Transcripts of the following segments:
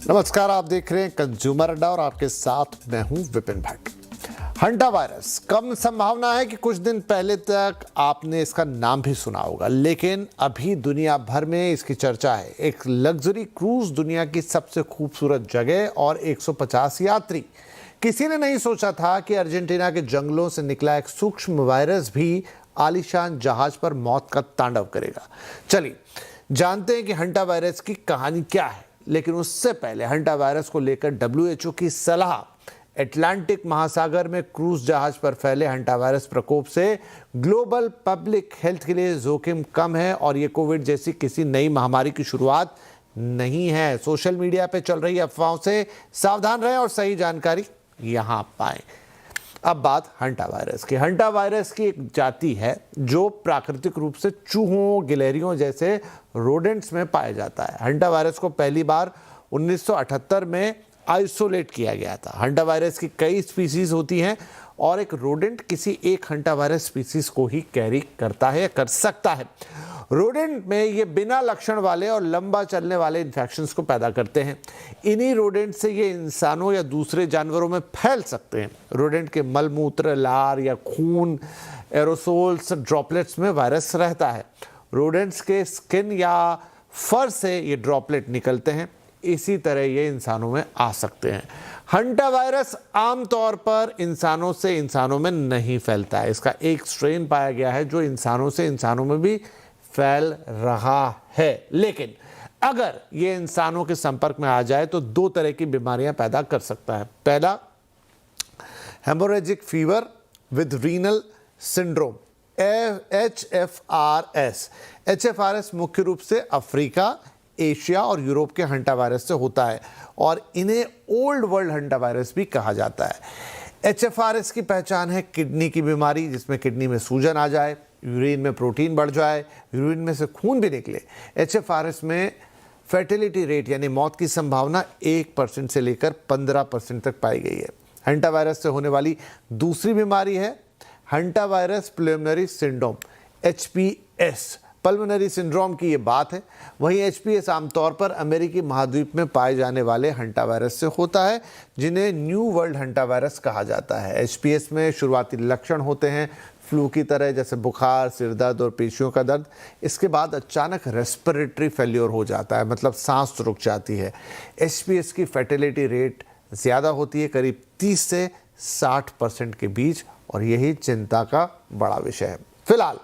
नमस्कार, आप देख रहे हैं कंज्यूमर अड्डा और आपके साथ मैं हूं विपिन भट्ट। हंटा वायरस, कम संभावना है कि कुछ दिन पहले तक आपने इसका नाम भी सुना होगा, लेकिन अभी दुनिया भर में इसकी चर्चा है। एक लग्जरी क्रूज, दुनिया की सबसे खूबसूरत जगह और 150 यात्री। किसी ने नहीं सोचा था कि अर्जेंटीना के जंगलों से निकला एक सूक्ष्म वायरस भी आलीशान जहाज पर मौत का तांडव करेगा। चलिए जानते हैं कि हंटा वायरस की कहानी क्या है, लेकिन उससे पहले हंटा वायरस को लेकर WHO की सलाह। अटलांटिक महासागर में क्रूज जहाज पर फैले हंटा वायरस प्रकोप से ग्लोबल पब्लिक हेल्थ के लिए जोखिम कम है और ये कोविड जैसी किसी नई महामारी की शुरुआत नहीं है। सोशल मीडिया पे चल रही अफवाहों से सावधान रहें और सही जानकारी यहां पाएं। अब बात हंटा वायरस की। हंटा वायरस की एक जाति है जो प्राकृतिक रूप से चूहों, गिलहरियों जैसे रोडेंट्स में पाया जाता है। हंटा वायरस को पहली बार 1978 में आइसोलेट किया गया था। हंटा वायरस की कई स्पीसीज होती हैं और एक रोडेंट किसी एक हंटा वायरस स्पीसीज को ही कैरी करता है या कर सकता है। रोडेंट में ये बिना लक्षण वाले और लंबा चलने वाले इन्फेक्शंस को पैदा करते हैं। इन्हीं रोडेंट से ये इंसानों या दूसरे जानवरों में फैल सकते हैं। रोडेंट के मलमूत्र, लार या खून, एरोसोल्स, ड्रॉपलेट्स में वायरस रहता है। रोडेंट्स के स्किन या फर से ये ड्रॉपलेट निकलते हैं। इसी तरह ये इंसानों में आ सकते हैं। हंटा वायरस आमतौर पर इंसानों से इंसानों में नहीं फैलता है। इसका एक स्ट्रेन पाया गया है जो इंसानों से इंसानों में भी फैल रहा है, लेकिन अगर ये इंसानों के संपर्क में आ जाए तो दो तरह की बीमारियां पैदा कर सकता है। पहला, haemorrhagic fever with renal syndrome, HFRS। HFRS मुख्य रूप से अफ्रीका, एशिया और यूरोप के हंटा वायरस से होता है और इन्हें ओल्ड वर्ल्ड हंटा वायरस भी कहा जाता है। HFRS की पहचान है किडनी की बीमारी, जिसमें किडनी में सूजन आ जाए, यूरिन में प्रोटीन बढ़ जाए, यूरिन में से खून भी निकले। HFRS में फर्टिलिटी रेट यानी मौत की संभावना 1% से लेकर 15% तक पाई गई है। हंटा वायरस से होने वाली दूसरी बीमारी है hanta virus pulmonary syndrome, HPS। Pulmonary syndrome की ये बात है। वहीं HPS आमतौर पर अमेरिकी महाद्वीप में पाए जाने वाले हंटा वायरस से होता है, जिन्हें न्यू वर्ल्ड हंटा वायरस कहा जाता है। HPS में शुरुआती लक्षण होते हैं फ्लू की तरह, जैसे बुखार, सिरदर्द और पेशियों का दर्द। इसके बाद अचानक रेस्पिरेटरी फेल्योर हो जाता है, मतलब सांस रुक जाती है। HPS की फर्टिलिटी रेट ज़्यादा होती है, करीब 30 से 60% के बीच, और यही चिंता का बड़ा विषय है। फिलहाल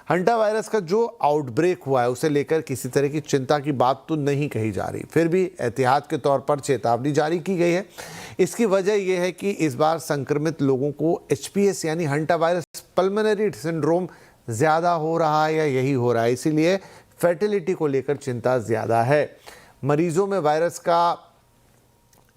हंटा वायरस का जो आउटब्रेक हुआ है उसे लेकर किसी तरह की चिंता की बात तो नहीं कही जा रही, फिर भी एहतियात के तौर पर चेतावनी जारी की गई है। इसकी वजह यह है कि इस बार संक्रमित लोगों को HPS यानी हंटा वायरस पल्मोनरी सिंड्रोम ज़्यादा हो रहा है या यही हो रहा है, इसीलिए फर्टिलिटी को लेकर चिंता ज़्यादा है। मरीजों में वायरस का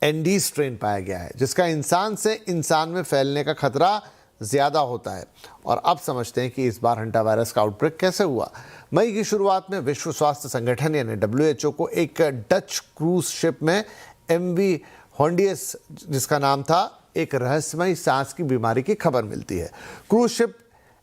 ND स्ट्रेन पाया गया है, जिसका इंसान से इंसान में फैलने का खतरा ज़्यादा होता है। और अब समझते हैं कि इस बार हंटा वायरस का आउटब्रेक कैसे हुआ। मई की शुरुआत में विश्व स्वास्थ्य संगठन यानी WHO को एक डच क्रूज शिप में MV होंडियस, जिसका नाम था, एक रहस्यमयी सांस की बीमारी की खबर मिलती है। क्रूज शिप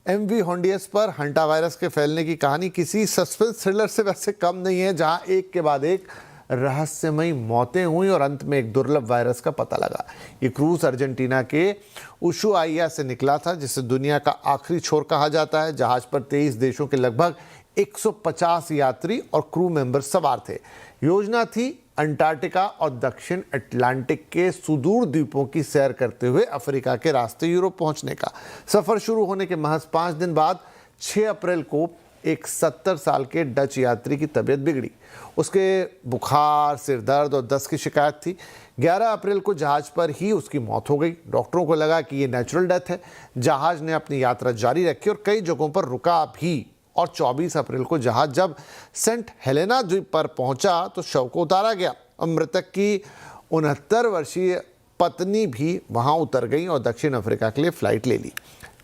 MV होंडियस पर हंटा वायरस के फैलने की कहानी किसी सस्पेंस थ्रिलर से वैसे कम नहीं है, जहां एक के बाद एक रहस्यमयी मौतें हुई और अंत में एक दुर्लभ वायरस का पता लगा। ये क्रूज अर्जेंटीना के उशुआइया से निकला था, जिसे दुनिया का आखिरी छोर कहा जाता है। जहाज पर 23 देशों के लगभग 150 यात्री और क्रू मेंबर सवार थे। योजना थी अंटार्कटिका और दक्षिण अटलांटिक के सुदूर द्वीपों की सैर करते हुए अफ्रीका के रास्ते यूरोप पहुंचने का। सफर शुरू होने के महज 5 दिन बाद 6 अप्रैल को एक 70 साल के डच यात्री की तबीयत बिगड़ी। उसके बुखार, सिर दर्द और दस्त की शिकायत थी। 11 अप्रैल को जहाज पर ही उसकी मौत हो गई। डॉक्टरों को लगा कि ये नेचुरल डेथ है। जहाज ने अपनी यात्रा जारी रखी और कई जगहों पर रुका भी, और 24 अप्रैल को जहाज जब सेंट हेलेना द्वीप पर पहुंचा तो शव को उतारा गया और मृतक की 69 वर्षीय पत्नी भी वहां उतर गई और दक्षिण अफ्रीका के लिए फ्लाइट ले ली।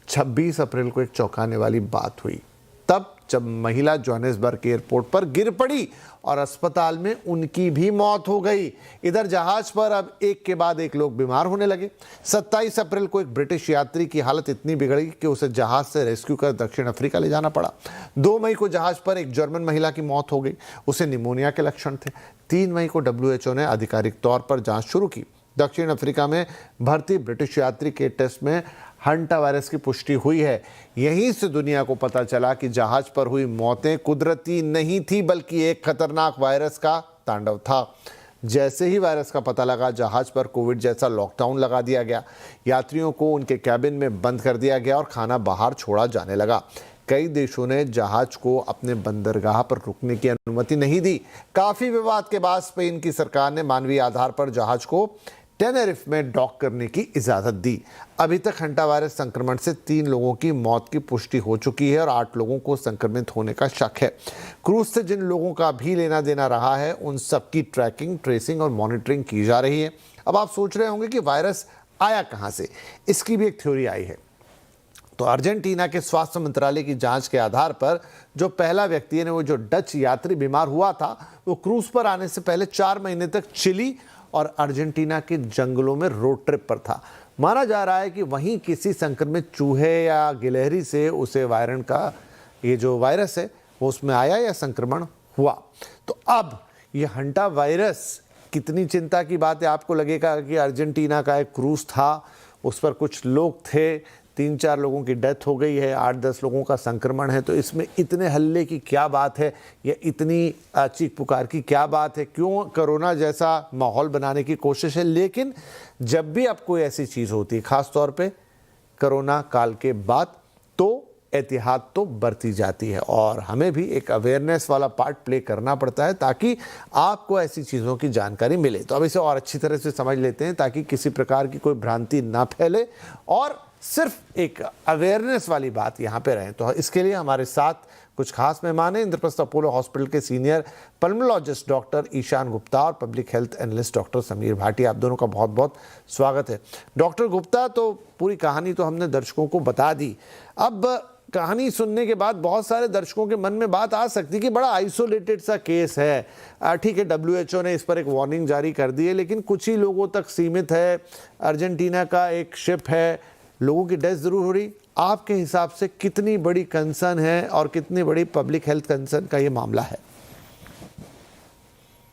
26 अप्रैल को एक चौंकाने वाली बात हुई। तब जब महिला जोहानिसबर्ग एयरपोर्ट पर गिर पड़ी और अस्पताल में उनकी भी मौत हो गई। इधर जहाज पर अब एक के बाद एक लोग बीमार होने लगे। 27 अप्रैल को एक ब्रिटिश यात्री की हालत इतनी बिगड़ी कि उसे जहाज से रेस्क्यू कर दक्षिण अफ्रीका ले जाना पड़ा। 2 मई को जहाज पर एक जर्मन महिला की मौत हो गई, उसे निमोनिया के लक्षण थे। 3 मई को WHO ने आधिकारिक तौर पर जांच शुरू की। दक्षिण अफ्रीका में भर्ती ब्रिटिश यात्री के टेस्ट में हंटा वायरस की पुष्टि हुई है। यहीं से दुनिया को पता चला कि जहाज पर हुई मौतें कुदरती नहीं थी, बल्कि एक खतरनाक वायरस का तांडव था। जैसे ही वायरस का पता लगा, जहाज पर कोविड जैसा लॉकडाउन लगा दिया गया। यात्रियों को उनके कैबिन में बंद कर दिया गया और खाना बाहर छोड़ा जाने लगा। कई देशों ने जहाज को अपने बंदरगाह पर रुकने की अनुमति नहीं दी। काफी विवाद के बाद स्पेन की सरकार ने मानवीय आधार पर जहाज को टेनेरिफ में डॉक करने की इजाजत दी। अभी तक हंटा वायरस संक्रमण से 3 लोगों की मौत की पुष्टि हो चुकी है और 8 लोगों को संक्रमित होने का शक है। क्रूज से जिन लोगों का भी लेना देना रहा है, उन सबकी ट्रैकिंग, ट्रेसिंग और मॉनिटरिंग की जा रही है। अब आप सोच रहे होंगे कि वायरस आया कहां से। इसकी भी एक थ्योरी आई है। तो अर्जेंटीना के स्वास्थ्य मंत्रालय की जांच के आधार पर जो पहला व्यक्ति है, वो जो डच यात्री बीमार हुआ था, वो क्रूज पर आने से पहले 4 महीने तक चिली और अर्जेंटीना के जंगलों में रोड ट्रिप पर था। माना जा रहा है कि वहीं किसी संक्रमित चूहे या गिलहरी से उसे वायरस का ये जो वायरस है वो उसमें आया या संक्रमण हुआ। तो अब ये हंटा वायरस कितनी चिंता की बात है। आपको लगेगा कि अर्जेंटीना का एक क्रूज था, उस पर कुछ लोग थे, 3-4 लोगों की डेथ हो गई है, 8-10 लोगों का संक्रमण है, तो इसमें इतने हल्ले की क्या बात है या इतनी चीख पुकार की क्या बात है। क्यों कोरोना जैसा माहौल बनाने की कोशिश है। लेकिन जब भी अब कोई ऐसी चीज़ होती है, ख़ास तौर पे कोरोना काल के बाद, तो एहतियात तो बरती जाती है और हमें भी एक अवेयरनेस वाला पार्ट प्ले करना पड़ता है ताकि आपको ऐसी चीज़ों की जानकारी मिले। तो अब इसे और अच्छी तरह से समझ लेते हैं ताकि किसी प्रकार की कोई भ्रांति ना फैले और सिर्फ एक अवेयरनेस वाली बात यहाँ पे रहे। तो इसके लिए हमारे साथ कुछ खास मेहमान हैं। इंद्रप्रस्थ अपोलो हॉस्पिटल के सीनियर पल्मोलॉजिस्ट डॉक्टर ईशान गुप्ता और public health analyst doctor Sameer Bhati. आप दोनों का बहुत बहुत स्वागत है। डॉक्टर गुप्ता, तो पूरी कहानी तो हमने दर्शकों को बता दी। अब कहानी सुनने के बाद बहुत सारे दर्शकों के मन में बात आ सकती है कि बड़ा आइसोलेटेड सा केस है। ठीक है, WHO ने इस पर एक वार्निंग जारी कर दी है, लेकिन कुछ ही लोगों तक सीमित है। अर्जेंटीना का एक शिप है, लोगों की डेथ जरूर हो रही। आपके हिसाब से कितनी बड़ी कंसर्न है और कितनी बड़ी पब्लिक हेल्थ कंसर्न का ये मामला है?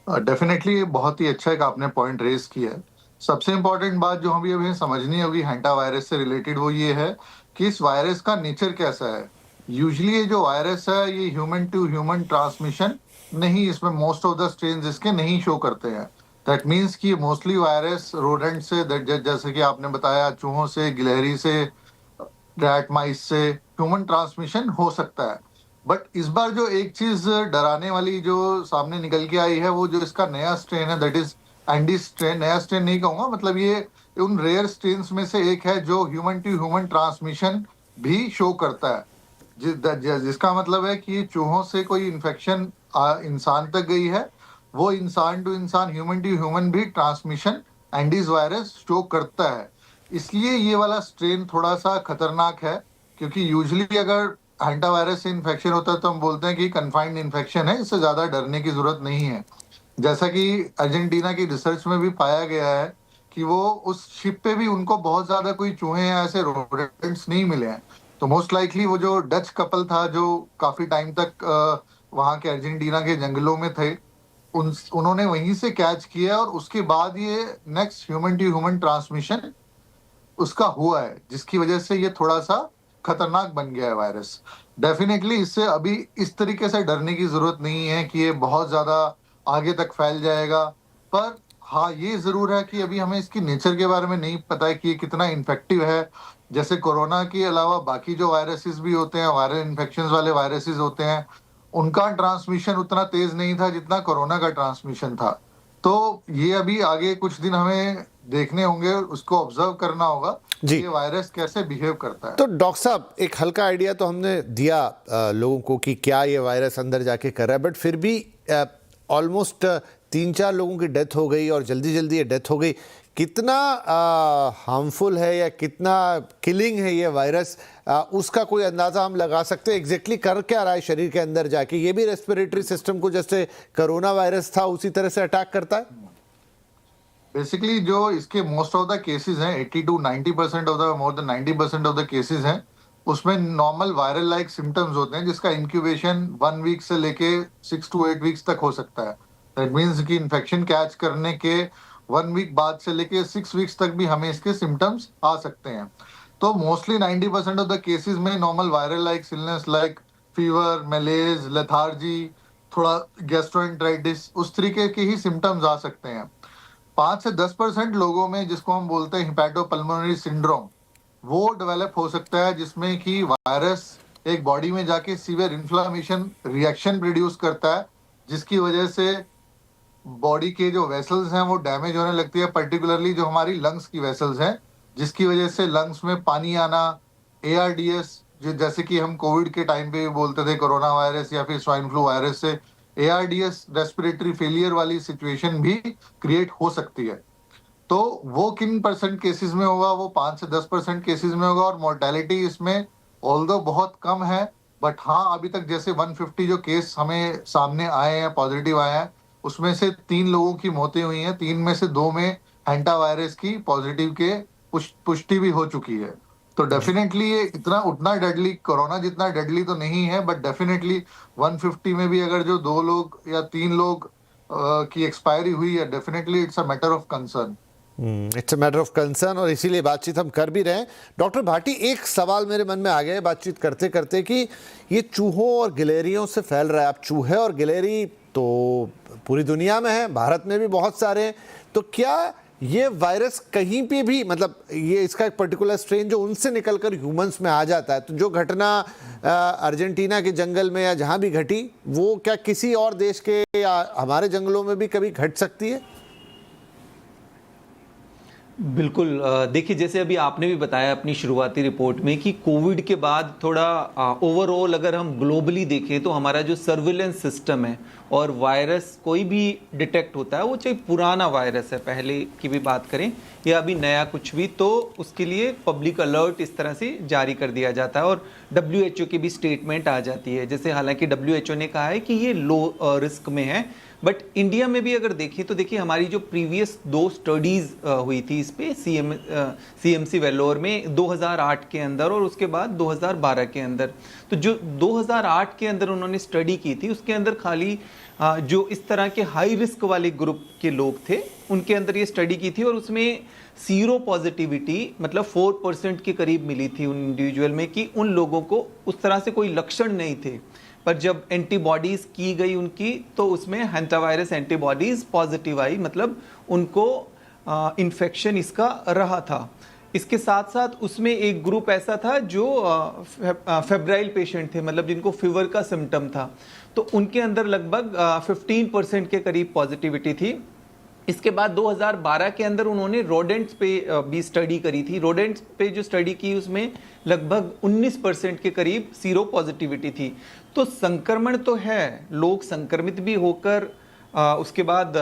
डेफिनेटली बहुत ही अच्छा एक आपने पॉइंट रेज किया है। सबसे इम्पोर्टेंट बात जो हमें अभी समझनी होगी हैंटा वायरस से रिलेटेड, वो ये है कि इस वायरस का नेचर कैसा है। यूजुअली ये जो वायरस है ये ह्यूमन टू ह्यूमन ट्रांसमिशन नहीं, इसमें मोस्ट ऑफ द स्ट्रेन इसके नहीं शो करते हैं। दैट मीन्स कि मोस्टली वायरस रोडेंट से, जैसे कि आपने बताया, चूहों से, गिलहरी से, रैट माइस से ह्यूमन ट्रांसमिशन हो सकता है। बट इस बार जो एक चीज डराने वाली जो सामने निकल के आई है, वो जो इसका नया स्ट्रेन है, दैट इज एंडी स्ट्रेन। नया स्ट्रेन नहीं कहूंगा, मतलब ये उन रेयर स्ट्रेन में से एक है जो ह्यूमन टू ह्यूमन ट्रांसमिशन भी शो करता है। जिसका मतलब है कि चूहों से कोई इन्फेक्शन इंसान तक गई है, वो इंसान टू इंसान, ह्यूमन टू ह्यूमन भी ट्रांसमिशन एंडीज वायरस शो करता है। इसलिए ये वाला स्ट्रेन थोड़ा सा खतरनाक है, क्योंकि यूजुअली अगर हैंटा वायरस से इन्फेक्शन होता है तो हम बोलते हैं कि कन्फाइंड इन्फेक्शन है, इससे ज्यादा डरने की जरूरत नहीं है। जैसा कि अर्जेंटीना की रिसर्च में भी पाया गया है कि वो उस शिप पे भी उनको बहुत ज्यादा कोई चूहे या ऐसे रोडेंट्स नहीं मिले हैं। तो मोस्ट लाइकली वो जो डच कपल था जो काफी टाइम तक वहां के अर्जेंटीना के जंगलों में थे, उन्होंने वहीं से कैच किया और उसके बाद ये next human to human transmission उसका हुआ है, जिसकी वजह से ये थोड़ा सा खतरनाक बन गया है वायरस। डेफिनेटली इससे अभी इस तरीके से डरने की जरूरत नहीं है कि ये बहुत ज्यादा आगे तक फैल जाएगा। पर हाँ, ये जरूर है कि अभी हमें इसकी नेचर के बारे में नहीं पता है कि ये कितना इन्फेक्टिव है। जैसे कोरोना के अलावा बाकी जो वायरसेस भी होते हैं, वायरल इन्फेक्शन वाले वायरसेस होते हैं, उनका ट्रांसमिशन उतना तेज नहीं था जितना कोरोना का ट्रांसमिशन था। तो ये अभी आगे कुछ दिन हमें देखने होंगे, उसको ऑब्जर्व करना होगा जी। ये वायरस कैसे बिहेव करता है। तो डॉक्टर साहब, एक हल्का आइडिया तो हमने दिया लोगों को कि क्या ये वायरस अंदर जाके कर रहा है, बट फिर भी ऑलमोस्ट 3-4 लोगों की डेथ हो गई और जल्दी जल्दी ये डेथ हो गई। कितना हार्मफुल है या कितना किलिंग है ये वायरस, उसका कोई अंदाज़ा हम लगा सकते हैं? एग्जैक्टली कर क्या रहा है शरीर के अंदर जाके? ये भी रेस्पिरेटरी सिस्टम को जैसे कोरोना वायरस था उसी तरह से अटैक करता है? बेसिकली जो इसके मोस्ट ऑफ द केसेस हैं, 80 to 90% of the more than 90% of the cases हैं, उसमें नॉर्मल वायरल लाइक सिम्टम्स होते हैं, जिसका इंक्यूबेशन 1 वीक से लेके 6 to 8 वीक्स तक हो सकता है। दैट मीन्स कि इन्फेक्शन कैच करने के 1 वीक बाद से लेके 6 वीक्स तक भी हमें इसके सिम्टम्स आ सकते हैं। तो मोस्टली 90% ऑफ द केसेस में normal viral like illness like fever, malaise, lethargy, थोड़ा गैस्ट्रोएंटेराइटिस, उस तरीके के ही सिम्टम्स आ सकते हैं। 5 से 10% लोगों में, जिसको हम बोलते हैं हिपैटोपल्मोनरी सिंड्रोम, वो डेवलप हो सकता है, जिसमें कि वायरस एक बॉडी में जाके सीवियर इन्फ्लामेशन रिएक्शन प्रोड्यूस करता है, जिसकी वजह से बॉडी के जो वेसल्स हैं वो डैमेज होने लगती है, पर्टिकुलरली जो हमारी लंग्स की वेसल्स हैं, जिसकी वजह से लंग्स में पानी आना, ARDS, जैसे कि हम कोविड के टाइम पे बोलते थे कोरोना वायरस या फिर स्वाइन फ्लू वायरस से, ARDS रेस्पिरेटरी फेलियर वाली सिचुएशन भी क्रिएट हो सकती है। तो वो किन परसेंट केसेस में होगा? वो 5 से 10% केसेस में होगा, और मोर्टेलिटी इसमें ऑल्दो बहुत कम है, बट हाँ, अभी तक जैसे 150 जो केस हमें सामने आए हैं, पॉजिटिव आए हैं, उसमें से 3 लोगों की मौतें हुई हैं, 3 में से 2 में हैंटा वायरस की पॉजिटिव के पुष्टि भी हो चुकी है। तो डेफिनेटली ये इतना उतना डेडली, कोरोना जितना डेडली तो नहीं है, बट डेफिनेटली 150 में भी अगर जो 2 लोग या 3 लोग की एक्सपायरी हुई है, definitely it's a matter of concern. It's a matter of concern, और इसीलिए बातचीत हम कर भी रहे हैं। डॉक्टर भाटी, एक सवाल मेरे मन में आ गया बातचीत करते करते कि ये चूहों और गिलहरियों से फैल रहा है। अब चूहे और गिलहरी तो पूरी दुनिया में है, भारत में भी बहुत सारे हैं, तो क्या ये वायरस कहीं पे भी, मतलब ये इसका एक पर्टिकुलर स्ट्रेन जो उनसे निकलकर ह्यूमंस में आ जाता है, तो जो घटना अर्जेंटीना के जंगल में या जहां भी घटी, वो क्या किसी और देश के या हमारे जंगलों में भी कभी घट सकती है? बिल्कुल। देखिए, जैसे अभी आपने भी बताया अपनी शुरुआती रिपोर्ट में कि कोविड के बाद थोड़ा ओवरऑल अगर हम ग्लोबली देखें तो हमारा जो सर्विलेंस सिस्टम है और वायरस कोई भी डिटेक्ट होता है, वो चाहे पुराना वायरस है, पहले की भी बात करें या अभी नया कुछ भी, तो उसके लिए पब्लिक अलर्ट इस तरह से जारी कर दिया जाता है और WHO की भी स्टेटमेंट आ जाती है। जैसे हालांकि WHO ने कहा है कि ये लो रिस्क में है, बट इंडिया में भी अगर देखें तो देखिए हमारी जो प्रीवियस 2 स्टडीज़ हुई थी इस पे CMC वेल्लोर में 2008 के अंदर और उसके बाद 2012 के अंदर, तो जो 2008 के अंदर उन्होंने स्टडी की थी उसके अंदर खाली जो इस तरह के हाई रिस्क वाले ग्रुप के लोग थे उनके अंदर ये स्टडी की थी और उसमें सीरो पॉजिटिविटी मतलब 4% के करीब मिली थी उन इंडिविजुअल में, कि उन लोगों को उस तरह से कोई लक्षण नहीं थे। पर जब एंटीबॉडीज की गई उनकी, तो उसमें हैंटावायरस एंटीबॉडीज पॉजिटिव आई, मतलब उनको इन्फेक्शन इसका रहा था। इसके साथ साथ उसमें एक ग्रुप ऐसा था जो फेब्राइल पेशेंट थे, मतलब जिनको फीवर का सिम्टम था, तो उनके अंदर लगभग 15% के करीब पॉजिटिविटी थी। इसके बाद 2012 के अंदर उन्होंने रोडेंट्स पे भी स्टडी करी थी। रोडेंट्स पे जो स्टडी की उसमें लगभग 19% के करीब सीरो पॉजिटिविटी थी। तो संक्रमण तो है, लोग संक्रमित भी होकर उसके बाद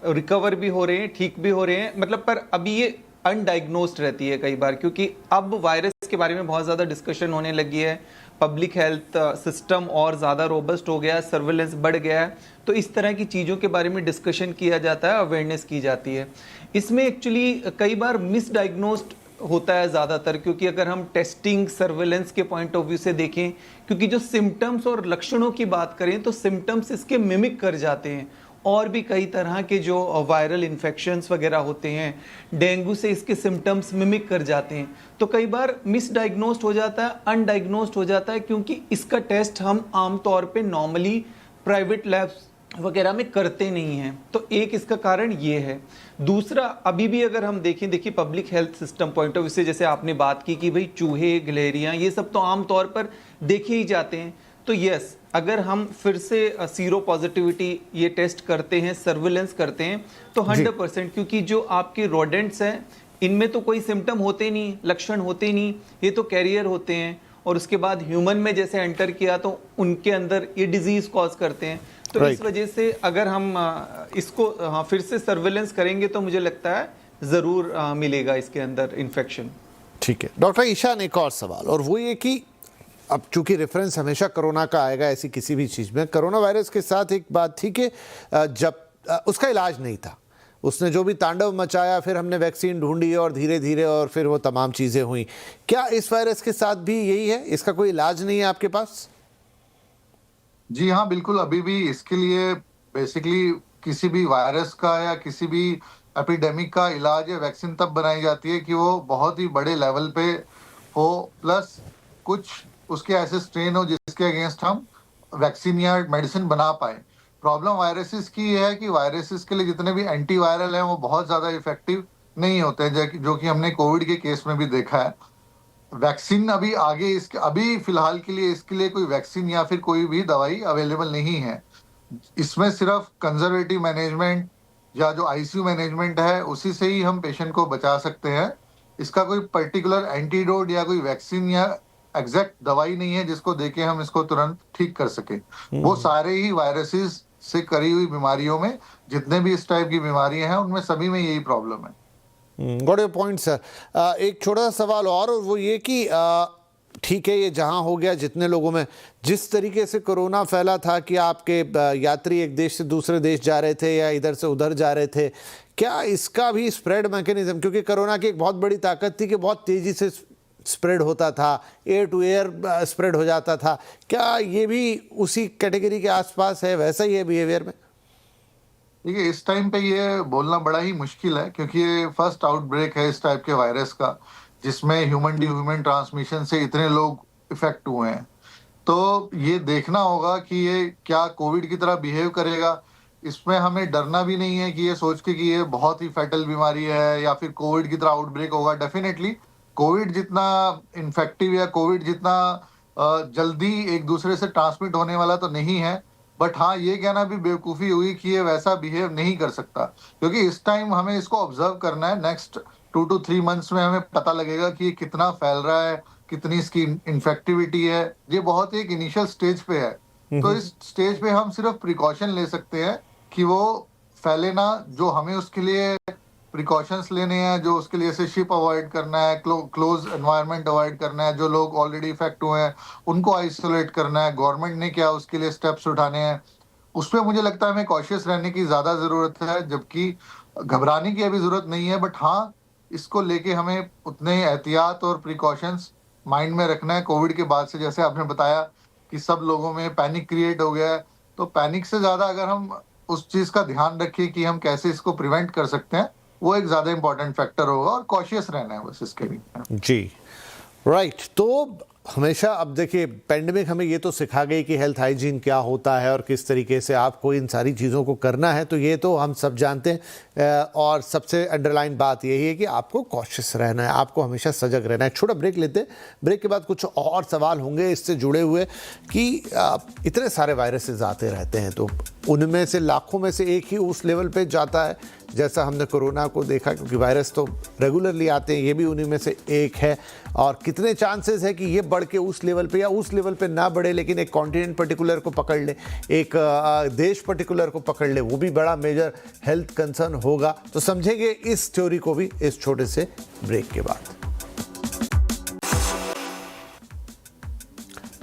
रिकवर भी हो रहे हैं, ठीक भी हो रहे हैं, मतलब पर अभी ये अनडायग्नोस्ड रहती है कई बार, क्योंकि अब वायरस के बारे में बहुत ज़्यादा डिस्कशन होने लगी है, पब्लिक हेल्थ सिस्टम और ज़्यादा रोबस्ट हो गया है, सर्विलेंस बढ़ गया है, तो इस तरह की चीज़ों के बारे में डिस्कशन किया जाता है, अवेयरनेस की जाती है। इसमें एक्चुअली कई बार मिसडायग्नोस्ड होता है ज़्यादातर, क्योंकि अगर हम टेस्टिंग सर्विलेंस के पॉइंट ऑफ व्यू से देखें, क्योंकि जो सिम्टम्स और लक्षणों की बात करें तो सिम्टम्स इसके मिमिक कर जाते हैं, और भी कई तरह के जो वायरल इन्फेक्शंस वगैरह होते हैं, डेंगू से इसके सिम्टम्स मिमिक कर जाते हैं, तो कई बार मिसडायग्नोस्ड हो जाता है, अनडायग्नोस्ड हो जाता है, क्योंकि इसका टेस्ट हम आमतौर पे नॉर्मली प्राइवेट लैब्स वगैरह में करते नहीं हैं। तो एक इसका कारण ये है। दूसरा, अभी भी अगर हम देखें, देखिए public health system point of view से, जैसे आपने बात की कि भाई चूहे, गिलहरियाँ, ये सब तो आमतौर पर देखे ही जाते हैं, तो यस, अगर हम फिर से सीरो पॉजिटिविटी ये टेस्ट करते हैं, सर्विलेंस करते हैं, तो 100%, क्योंकि जो आपके रोडेंट्स हैं इनमें तो कोई सिम्टम होते नहीं, लक्षण होते नहीं, ये तो कैरियर होते हैं, और उसके बाद ह्यूमन में जैसे एंटर किया तो उनके अंदर ये डिजीज कॉज करते हैं। तो इस वजह से अगर हम इसको फिर से सर्विलेंस करेंगे तो मुझे लगता है ज़रूर मिलेगा इसके अंदर इन्फेक्शन। ठीक है डॉक्टर ईशान, एक और सवाल, और वो ये कि अब चूंकि रेफरेंस हमेशा कोरोना का आएगा ऐसी किसी भी चीज़ में, कोरोना वायरस के साथ एक बात थी कि जब उसका इलाज नहीं था, उसने जो भी तांडव मचाया, फिर हमने वैक्सीन ढूंढी और धीरे धीरे और फिर वो तमाम चीज़ें हुई। क्या इस वायरस के साथ भी यही है, इसका कोई इलाज नहीं है आपके पास? जी हाँ, बिल्कुल। अभी भी इसके लिए बेसिकली किसी भी वायरस का या किसी भी एपिडेमिक का इलाज या वैक्सीन तब बनाई जाती है कि वो बहुत ही बड़े लेवल पे हो, प्लस कुछ उसके ऐसे स्ट्रेन हो जिसके अगेंस्ट हम वैक्सीन या मेडिसिन बना पाए। प्रॉब्लम वायरसेस की ये है कि वायरसेस के लिए जितने भी एंटीवायरल हैं वो बहुत ज़्यादा इफेक्टिव नहीं होते हैं, जो कि हमने कोविड के केस में भी देखा है। वैक्सीन अभी आगे इसके अभी फिलहाल के लिए इसके लिए कोई वैक्सीन या फिर कोई भी दवाई अवेलेबल नहीं है। इसमें सिर्फ कंजर्वेटिव मैनेजमेंट या जो आईसीयू मैनेजमेंट है उसी से ही हम पेशेंट को बचा सकते हैं। इसका कोई पर्टिकुलर एंटीडोट या कोई वैक्सीन या एग्जैक्ट दवाई नहीं है जिसको देके हम इसको तुरंत ठीक कर सके। वो सारे ही वायरसेस से करी हुई बीमारियों में, जितने भी इस टाइप की बीमारियां हैं उनमें सभी में यही प्रॉब्लम है। Got your point sir. एक छोटा सा सवाल और वो ये कि ठीक है, ये जहां हो गया, जितने लोगों में जिस तरीके से कोरोना फैला था कि आपके यात्री एक देश से दूसरे देश जा रहे थे या इधर से उधर जा रहे थे, क्या इसका भी स्प्रेड मैकेनिज्म, क्योंकि कोरोना की एक बहुत बड़ी ताकत थी कि बहुत तेजी से स्प्रेड होता था, एयर टू एयर स्प्रेड हो जाता था, क्या ये भी उसी कैटेगरी के आसपास है, वैसा ही है बिहेवियर में? देखिए, इस टाइम पे ये बोलना बड़ा ही मुश्किल है क्योंकि ये फर्स्ट आउटब्रेक है इस टाइप के वायरस का जिसमें ह्यूमन टू ह्यूमन ट्रांसमिशन से इतने लोग इफेक्ट हुए हैं। तो ये देखना होगा कि ये क्या कोविड की तरह बिहेव करेगा। इसमें हमें डरना भी नहीं है कि ये सोच के कि ये बहुत ही फैटल बीमारी है या फिर कोविड की तरह आउटब्रेक होगा। डेफिनेटली कोविड जितना इन्फेक्टिव या कोविड जितना जल्दी एक दूसरे से ट्रांसमिट होने वाला तो नहीं है, बट हाँ, ये कहना भी बेवकूफ़ी हुई कि ये वैसा बिहेव नहीं कर सकता, क्योंकि इस टाइम हमें इसको ऑब्जर्व करना है। नेक्स्ट 2 to 3 मंथ्स में हमें पता लगेगा कि ये कितना फैल रहा है, कितनी इसकी इन्फेक्टिविटी है। ये बहुत एक इनिशियल स्टेज पे है, तो इस स्टेज पे हम सिर्फ प्रिकॉशन ले सकते हैं कि वो फैले ना। जो हमें उसके लिए प्रिकॉशंस लेने हैं, जो उसके लिए से शिप अवॉइड करना है, क्लोज एनवायरनमेंट अवॉइड करना है, जो लोग ऑलरेडी इफेक्ट हुए हैं उनको आइसोलेट करना है, गवर्नमेंट ने क्या उसके लिए स्टेप्स उठाने हैं, उस पर मुझे लगता है हमें कॉशियस रहने की ज़्यादा ज़रूरत है, जबकि घबराने की अभी ज़रूरत नहीं है। बट हाँ, इसको लेके हमें उतने एहतियात और प्रिकॉशंस माइंड में रखना है। कोविड के बाद से जैसे आपने बताया कि सब लोगों में पैनिक क्रिएट हो गया है, तो पैनिक से ज़्यादा अगर हम उस चीज़ का ध्यान रखें कि हम कैसे इसको प्रिवेंट कर सकते हैं, वो एक ज़्यादा इंपॉर्टेंट फैक्टर होगा और कॉशियस रहना है बस इसके लिए। जी राइट। तो हमेशा अब देखिए, पेंडेमिक हमें ये तो सिखा गई कि हेल्थ हाइजीन क्या होता है और किस तरीके से आपको इन सारी चीज़ों को करना है, तो ये तो हम सब जानते हैं। और सबसे अंडरलाइन बात यही है कि आपको कॉशियस रहना है, आपको हमेशा सजग रहना है। छोटा ब्रेक लेते हैं, ब्रेक के बाद कुछ और सवाल होंगे इससे जुड़े हुए कि इतने सारे वायरसेस आते रहते हैं, तो उनमें से लाखों में से एक ही उस लेवल पे जाता है जैसा हमने कोरोना को देखा, क्योंकि वायरस तो रेगुलरली आते हैं, ये भी उन्हीं में से एक है। और कितने चांसेस है कि ये बढ़ के उस लेवल पे या उस लेवल पे ना बढ़े, लेकिन एक कॉन्टिनेंट पर्टिकुलर को पकड़ ले, एक देश पर्टिकुलर को पकड़ ले, वो भी बड़ा मेजर हेल्थ कंसर्न होगा। तो समझेंगे इस थ्योरी को भी इस छोटे से ब्रेक के बाद।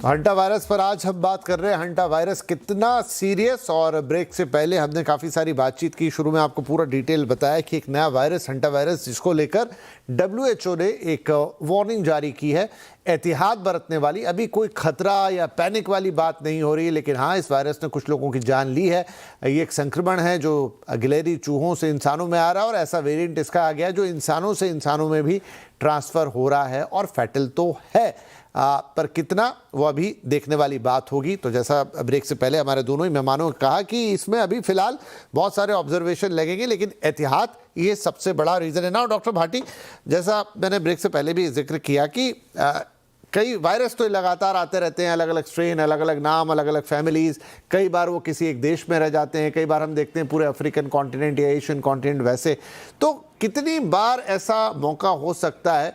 हंटा वायरस पर आज हम बात कर रहे हैं, हंटा वायरस कितना सीरियस। और ब्रेक से पहले हमने काफ़ी सारी बातचीत की, शुरू में आपको पूरा डिटेल बताया कि एक नया वायरस, हंटा वायरस, जिसको लेकर WHO ने एक वार्निंग जारी की है, एहतियात बरतने वाली। अभी कोई खतरा या पैनिक वाली बात नहीं हो रही है, लेकिन हाँ, इस वायरस ने कुछ लोगों की जान ली है। ये एक संक्रमण है जो गिलहरी चूहों से इंसानों में आ रहा है, और ऐसा वेरिएंट इसका आ गया जो इंसानों से इंसानों में भी ट्रांसफ़र हो रहा है, और फैटल तो है, पर कितना वो अभी देखने वाली बात होगी। तो जैसा ब्रेक से पहले हमारे दोनों ही मेहमानों ने कहा कि इसमें अभी फिलहाल बहुत सारे ऑब्जर्वेशन लगेंगे, लेकिन एहतियात ये सबसे बड़ा रीज़न है ना। डॉक्टर भाटी, जैसा मैंने ब्रेक से पहले भी जिक्र किया कि कई वायरस तो लगातार आते रहते हैं, अलग अलग स्ट्रेन, अलग अलग नाम, अलग अलग फैमिलीज़। कई बार वो किसी एक देश में रह जाते हैं, कई बार हम देखते हैं पूरे अफ्रीकन कॉन्टिनेंट या एशियन कॉन्टिनेंट वैसे। तो कितनी बार ऐसा मौका हो सकता है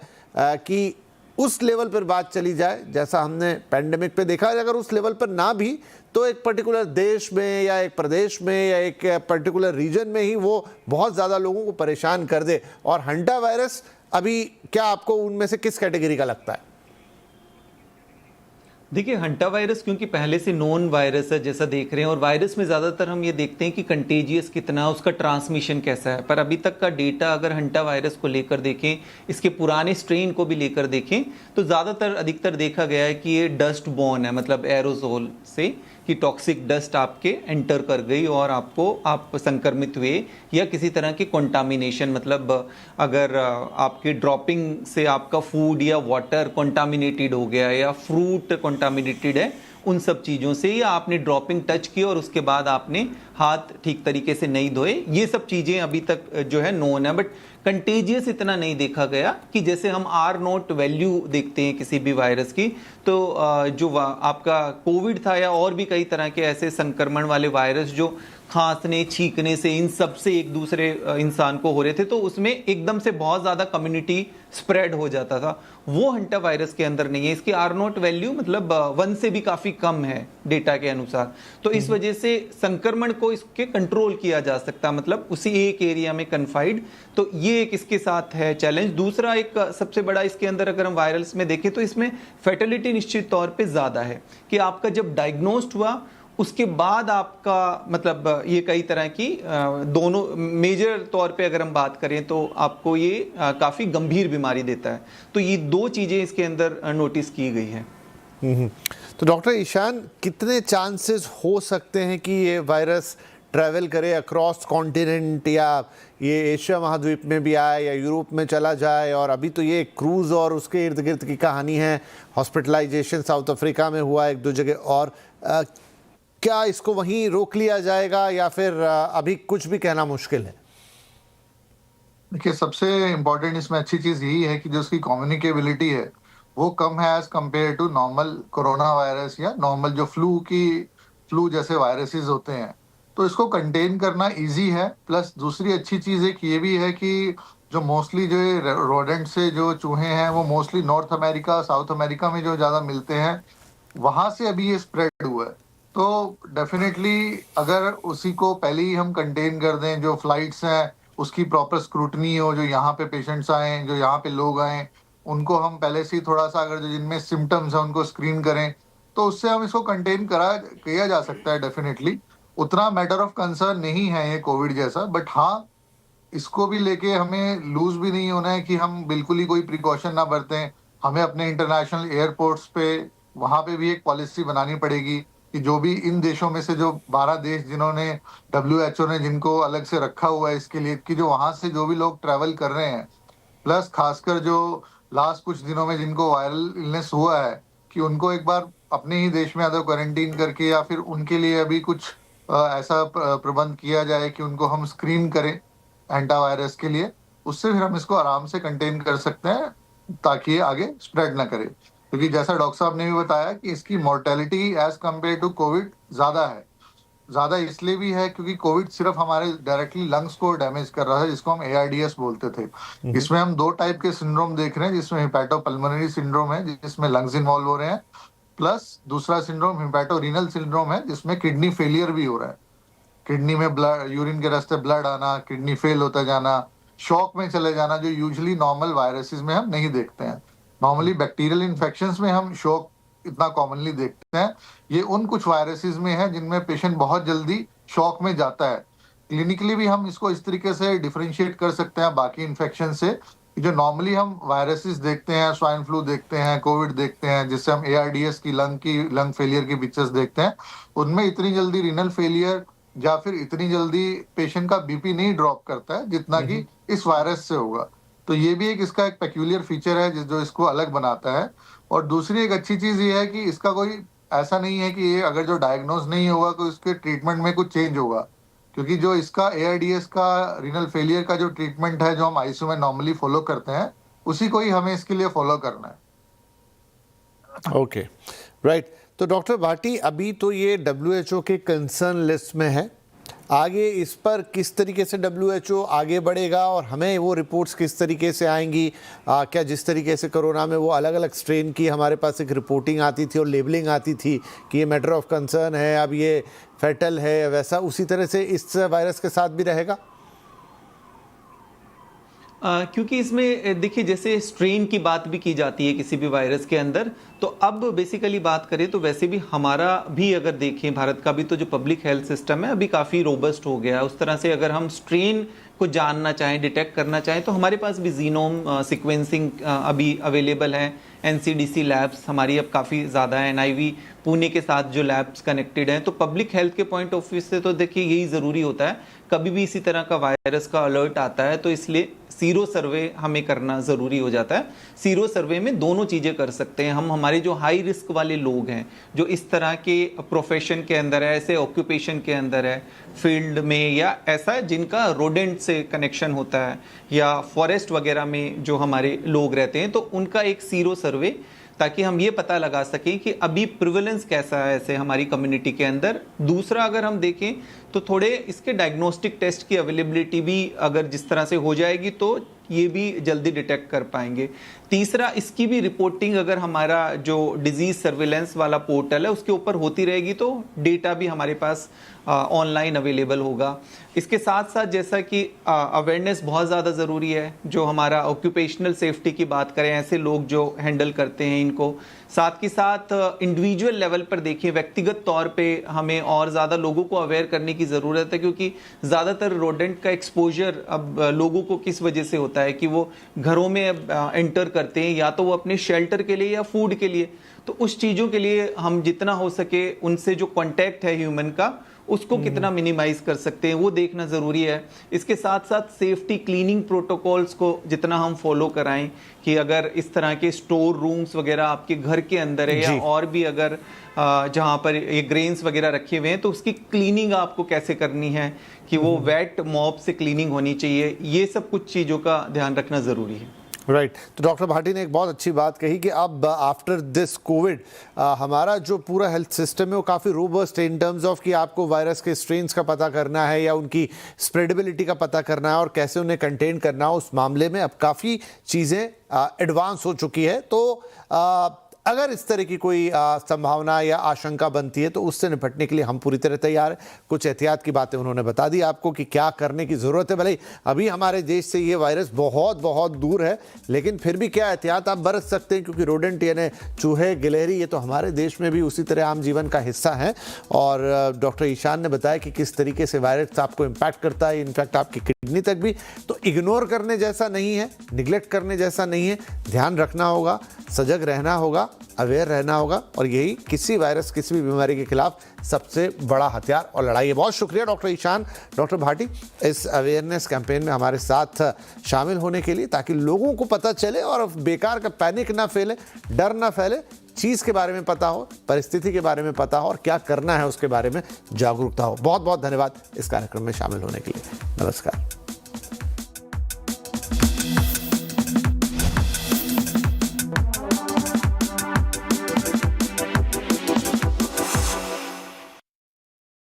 कि उस लेवल पर बात चली जाए, जैसा हमने पैंडेमिक पे देखा है, अगर उस लेवल पर ना भी तो एक पर्टिकुलर देश में या एक प्रदेश में या एक पर्टिकुलर रीजन में ही वो बहुत ज़्यादा लोगों को परेशान कर दे। और हंटा वायरस अभी क्या आपको उनमें से किस कैटेगरी का लगता है? देखिए, हंटा वायरस क्योंकि पहले से नोन वायरस है जैसा देख रहे हैं, और वायरस में ज़्यादातर हम ये देखते हैं कि कंटेजियस कितना, उसका ट्रांसमिशन कैसा है। पर अभी तक का डेटा अगर हंटा वायरस को लेकर देखें, इसके पुराने स्ट्रेन को भी लेकर देखें, तो ज़्यादातर अधिकतर देखा गया है कि ये डस्ट बॉर्न है, मतलब एरोसोल से, कि टॉक्सिक डस्ट आपके एंटर कर गई और आप संक्रमित हुए, या किसी तरह की कंटामिनेशन, मतलब अगर आपके ड्रॉपिंग से आपका फूड या वाटर कंटामिनेटेड हो गया या फ्रूट कंटामिनेटेड है, उन सब चीज़ों से, या आपने ड्रॉपिंग टच की और उसके बाद आपने हाथ ठीक तरीके से नहीं धोए, ये सब चीज़ें अभी तक जो है नोन है। बट कंटेजियस इतना नहीं देखा गया कि जैसे हम R0 वैल्यू देखते हैं किसी भी वायरस की, तो जो आपका कोविड था या और भी कई तरह के ऐसे संक्रमण वाले वायरस जो खांसने छींकने से इन सब से एक दूसरे इंसान को हो रहे थे, तो उसमें एकदम से बहुत ज़्यादा कम्युनिटी स्प्रेड हो जाता था, वो हंटा वायरस के अंदर नहीं है। इसकी R0 वैल्यू मतलब 1 से भी काफ़ी कम है डेटा के अनुसार, तो इस वजह से संक्रमण को इसके कंट्रोल किया जा सकता, मतलब उसी एक एरिया में कन्फाइड। तो ये एक इसके साथ है चैलेंज। दूसरा एक सबसे बड़ा इसके अंदर अगर हम वायरल्स में देखें तो इसमें फैटेलिटी निश्चित तौर पे ज़्यादा है, कि आपका जब डायग्नोस्ड हुआ उसके बाद आपका मतलब ये कई तरह की दोनों मेजर तौर पे अगर हम बात करें तो आपको ये काफ़ी गंभीर बीमारी देता है। तो ये दो चीज़ें इसके अंदर नोटिस की गई है। तो डॉक्टर ईशान, कितने चांसेस हो सकते हैं कि ये वायरस ट्रैवल करे अक्रॉस कॉन्टिनेंट, या ये एशिया महाद्वीप में भी आए या यूरोप में चला जाए? और अभी तो ये क्रूज़ और उसके इर्द गिर्द की कहानी है, हॉस्पिटलाइजेशन साउथ अफ्रीका में हुआ, एक दो जगह और। क्या इसको वहीं रोक लिया जाएगा या फिर अभी कुछ भी कहना मुश्किल है? देखिए, सबसे इम्पोर्टेंट इसमें अच्छी चीज यही है कि जो उसकी कम्युनिकेबिलिटी है वो कम है as compared to normal corona virus या नॉर्मल जो फ्लू जैसे वायरसेस होते हैं। तो इसको कंटेन करना इजी है। प्लस दूसरी अच्छी चीज एक ये भी है कि जो मोस्टली जो रोडेंट से जो चूहे हैं वो mostly north America, south America में जो ज्यादा मिलते हैं, वहां से अभी ये स्प्रेड हुआ है। तो डेफिनेटली अगर उसी को पहले ही हम कंटेन कर दें, जो फ्लाइट्स हैं उसकी प्रॉपर स्क्रूटनी हो, जो यहाँ पे पेशेंट्स आए, जो यहाँ पे लोग आए, उनको हम पहले से ही थोड़ा सा अगर जो जिनमें सिम्टम्स हैं उनको स्क्रीन करें, तो उससे हम इसको कंटेन किया जा सकता है डेफिनेटली। उतना मैटर ऑफ कंसर्न नहीं है ये कोविड जैसा। बट हाँ, इसको भी लेके हमें लूज भी नहीं होना है कि हम बिल्कुल ही कोई प्रिकॉशन ना बरतें। हमें अपने इंटरनेशनल एयरपोर्ट्स पे वहां पे भी एक पॉलिसी बनानी पड़ेगी कि जो भी इन देशों में से जो 12 देश जिन्होंने WHO ने जिनको अलग से रखा हुआ है इसके लिए, कि जो वहां से जो भी लोग ट्रैवल कर रहे हैं, प्लस खासकर जो लास्ट कुछ दिनों में जिनको वायरल इलनेस हुआ है, कि उनको एक बार अपने ही देश में या तो क्वारंटीन करके या फिर उनके लिए अभी कुछ ऐसा प्रबंध किया जाए कि उनको हम स्क्रीन करें एंटा वायरस के लिए। उससे फिर हम इसको आराम से कंटेन कर सकते हैं ताकि ये आगे स्प्रेड ना करे। क्योंकि जैसा डॉक्टर साहब ने भी बताया कि इसकी mortality as compared to COVID ज्यादा है। ज्यादा इसलिए भी है क्योंकि कोविड सिर्फ हमारे डायरेक्टली लंग्स को डैमेज कर रहा है, जिसको हम ARDS बोलते थे। इसमें हम 2 टाइप के सिंड्रोम देख रहे हैं, जिसमें हिपैटोपल्मोनरी सिंड्रोम है जिसमें लंग्स इन्वॉल्व हो रहे हैं, प्लस दूसरा सिंड्रोम हिपैटोरीनल सिंड्रोम है जिसमें किडनी फेलियर भी हो रहा है। किडनी में ब्लड, यूरिन के रास्ते ब्लड आना, किडनी फेल होता जाना, शॉक में चले जाना, जो यूजुअली नॉर्मल वायरसेस में हम नहीं देखते हैं। नॉर्मली बैक्टीरियल इन्फेक्शंस में हम शॉक इतना कॉमनली देखते हैं। ये उन कुछ वायरसेस में है जिनमें पेशेंट बहुत जल्दी शॉक में जाता है। क्लिनिकली भी हम इसको इस तरीके से डिफरेंशिएट कर सकते हैं बाकी इन्फेक्शन से, कि जो नॉर्मली हम वायरसेस देखते हैं, स्वाइन फ्लू देखते हैं, कोविड देखते हैं, जिससे हम ARDS की लंग फेलियर की पिक्चर्स देखते हैं, उनमें इतनी जल्दी रीनल फेलियर या फिर इतनी जल्दी पेशेंट का BP नहीं ड्रॉप करता है जितना कि इस वायरस से होगा। तो ये भी एक इसका एक पेक्यूलियर फीचर है जो इसको अलग बनाता है। और दूसरी एक अच्छी चीज ये है कि इसका कोई ऐसा नहीं है कि ये अगर जो डायग्नोज नहीं होगा तो इसके ट्रीटमेंट में कुछ चेंज होगा, क्योंकि जो इसका ARDS का रीनल फेलियर का जो ट्रीटमेंट है जो हम ICU में नॉर्मली फॉलो करते हैं, उसी को ही हमें इसके लिए फॉलो करना है। Okay, right. तो डॉक्टर भाटी, अभी तो ये WHO के कंसर्न लिस्ट में है आगे इस पर किस तरीके से WHO आगे बढ़ेगा और हमें वो रिपोर्ट्स किस तरीके से आएंगी? क्या जिस तरीके से कोरोना में वो अलग अलग स्ट्रेन की हमारे पास एक रिपोर्टिंग आती थी और लेबलिंग आती थी कि ये मैटर ऑफ कंसर्न है, अब ये फैटल है, वैसा उसी तरह से इस वायरस के साथ भी रहेगा? क्योंकि इसमें देखिए जैसे स्ट्रेन की बात भी की जाती है किसी भी वायरस के अंदर, तो अब बेसिकली बात करें तो वैसे भी हमारा भी अगर देखें भारत का भी तो जो पब्लिक हेल्थ सिस्टम है अभी काफ़ी रोबस्ट हो गया है। उस तरह से अगर हम स्ट्रेन को जानना चाहें, डिटेक्ट करना चाहें, तो हमारे पास भी जीनोम सीक्वेंसिंग अभी अवेलेबल है। NCDC लैब्स हमारी अब काफ़ी ज़्यादा है, NIV पुणे के साथ जो लैब्स कनेक्टेड हैं। तो पब्लिक हेल्थ के पॉइंट ऑफ व्यू से तो देखिए यही ज़रूरी होता है, कभी भी इसी तरह का वायरस का अलर्ट आता है तो इसलिए सीरो सर्वे हमें करना ज़रूरी हो जाता है। सीरो सर्वे में दोनों चीज़ें कर सकते हैं हम। हमारे जो हाई रिस्क वाले लोग हैं, जो इस तरह के प्रोफेशन के अंदर है, ऐसे ऑक्यूपेशन के अंदर है, फील्ड में, या ऐसा जिनका रोडेंट से कनेक्शन होता है या फॉरेस्ट वगैरह में जो हमारे लोग रहते हैं, तो उनका एक सीरो सर्वे, ताकि हम ये पता लगा सकें कि अभी प्रिवेलेंस कैसा है ऐसे हमारी कम्युनिटी के अंदर। दूसरा अगर हम देखें तो थोड़े इसके डायग्नोस्टिक टेस्ट की अवेलेबिलिटी भी अगर जिस तरह से हो जाएगी तो ये भी जल्दी डिटेक्ट कर पाएंगे। तीसरा, इसकी भी रिपोर्टिंग अगर हमारा जो डिजीज सर्विलेंस वाला पोर्टल है उसके ऊपर होती रहेगी तो डेटा भी हमारे पास ऑनलाइन अवेलेबल होगा। इसके साथ साथ जैसा कि अवेयरनेस बहुत ज़्यादा ज़रूरी है, जो हमारा ऑक्यूपेशनल सेफ्टी की बात करें, ऐसे लोग जो हैंडल करते हैं इनको, साथ के साथ इंडिविजुअल लेवल पर देखिए, व्यक्तिगत तौर पे हमें और ज़्यादा लोगों को अवेयर करने की ज़रूरत है, क्योंकि ज़्यादातर रोडेंट का एक्सपोजर अब लोगों को किस वजह से होता है कि वो घरों में एंटर करते हैं, या तो वो अपने शेल्टर के लिए या फूड के लिए। तो उस चीज़ों के लिए हम जितना हो सके उनसे जो कॉन्टैक्ट है ह्यूमन का, उसको कितना मिनिमाइज कर सकते हैं वो देखना ज़रूरी है। इसके साथ साथ सेफ्टी क्लीनिंग प्रोटोकॉल्स को जितना हम फॉलो कराएं, कि अगर इस तरह के स्टोर रूम्स वगैरह आपके घर के अंदर है, या और भी अगर जहाँ पर ये ग्रेन्स वगैरह रखे हुए हैं, तो उसकी क्लीनिंग आपको कैसे करनी है, कि वो वेट मॉप से क्लीनिंग होनी चाहिए। ये सब कुछ चीज़ों का ध्यान रखना ज़रूरी है। राइट तो डॉक्टर भाटी ने एक बहुत अच्छी बात कही कि अब आफ्टर दिस कोविड हमारा जो पूरा हेल्थ सिस्टम है वो काफ़ी रोबस्ट है इन टर्म्स ऑफ कि आपको वायरस के स्ट्रेन्स का पता करना है या उनकी स्प्रेडेबिलिटी का पता करना है और कैसे उन्हें कंटेन करना है। उस मामले में अब काफ़ी चीज़ें एडवांस हो चुकी है। तो अगर इस तरह की कोई संभावना या आशंका बनती है तो उससे निपटने के लिए हम पूरी तरह तैयार हैं। कुछ एहतियात की बातें उन्होंने बता दी आपको कि क्या करने की ज़रूरत है। भले ही अभी हमारे देश से ये वायरस बहुत बहुत दूर है, लेकिन फिर भी क्या एहतियात आप बरत सकते हैं, क्योंकि रोडेंट यानी चूहे, गिलहरी, ये तो हमारे देश में भी उसी तरह आम जीवन का हिस्सा है। और डॉक्टर ईशान ने बताया कि किस तरीके से वायरस आपको इम्पैक्ट करता है, इनफैक्ट आपकी किडनी तक भी। तो इग्नोर करने जैसा नहीं है, निगलेक्ट करने जैसा नहीं है, ध्यान रखना होगा, सजग रहना होगा, अवेयर रहना होगा, और यही किसी वायरस, किसी भी बीमारी के खिलाफ सबसे बड़ा हथियार और लड़ाई है। बहुत शुक्रिया डॉक्टर ईशान, डॉक्टर भाटी, इस अवेयरनेस कैंपेन में हमारे साथ शामिल होने के लिए, ताकि लोगों को पता चले और बेकार का पैनिक ना फैले, डर ना फैले, चीज़ के बारे में पता हो, परिस्थिति के बारे में पता हो और क्या करना है उसके बारे में जागरूकता हो। बहुत बहुत धन्यवाद इस कार्यक्रम में शामिल होने के लिए। नमस्कार।